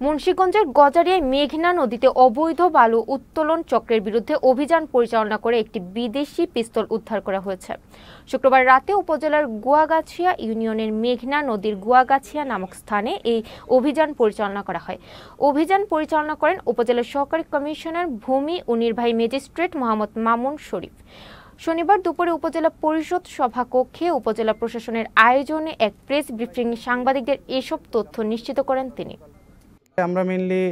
মুন্সিগঞ্জের গজারিয়ায় মেঘনা নদীতে অবৈধ বালু উত্তোলন চক্রের বিরুদ্ধে অভিযান পরিচালনা করে একটি বিদেশি পিস্তল উদ্ধার করা হয়েছে। শুক্রবার রাতে উপজেলার গুয়াগাছিয়া ইউনিয়নের মেঘনা নদীর গুয়াগাছিয়া নামক স্থানে এই অভিযান পরিচালনা করা হয়। অভিযান পরিচালনা করেন উপজেলার সহকারী কমিশনার ভূমি ও নির্বাহী ম্যাজিস্ট্রেট মোহাম্মদ মামুন শরীফ। শনিবার দুপুরে উপজেলা পরিষদ সভাকক্ষে উপজেলা প্রশাসনের আয়োজনে এক প্রেস ব্রিফিং সাংবাদিকদের এসব তথ্য নিশ্চিত করেন তিনি। আমরা মেইনলি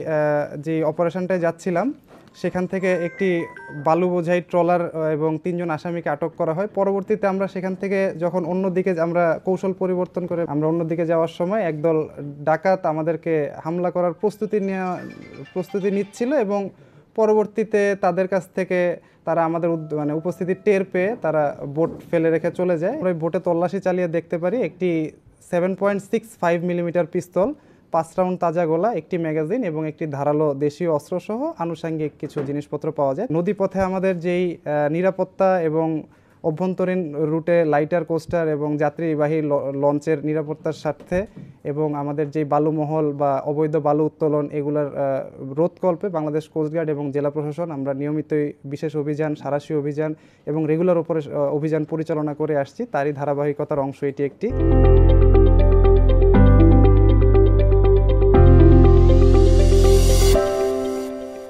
যে অপারেশনটায় যাচ্ছিলাম সেখান থেকে একটি বালু বোঝাই ট্রলার এবং 3 জন আসামিকে আটক করা হয়। পরবর্তীতে আমরা সেখান থেকে যখন অন্যদিকে আমরা কৌশল পরিবর্তন করে আমরা অন্যদিকে যাওয়ার সময় একদল ডাকাত আমাদেরকে হামলা করার প্রস্তুতি নিচ্ছিল এবং পরবর্তীতে তাদের কাছ থেকে তারা আমাদের উপস্থিতি টের পেয়ে তারা বোট ফেলে রেখে চলে যায়। আমরা ওই বোটে তল্লাশি চালিয়ে দেখতে পারি একটি 7.65 মিলিমিটার পিস্তল, 5 রাউন্ড তাজা গোলা, একটি ম্যাগাজিন এবং একটি ধারালো দেশীয় অস্ত্রসহ আনুষঙ্গিক কিছু জিনিসপত্র পাওয়া যায়। নদীপথে আমাদের যেই নিরাপত্তা এবং অভ্যন্তরীণ রুটে লাইটার কোস্টার এবং যাত্রীবাহী লঞ্চের নিরাপত্তার স্বার্থে এবং আমাদের যেই বালুমহল বা অবৈধ বালু উত্তোলন এগুলার রোধকল্পে বাংলাদেশ কোস্টগার্ড এবং জেলা প্রশাসন আমরা নিয়মিতই বিশেষ অভিযান, সাঁড়াশি অভিযান এবং রেগুলার অভিযান পরিচালনা করে আসছি। তারই ধারাবাহিকতার অংশ এটি একটি।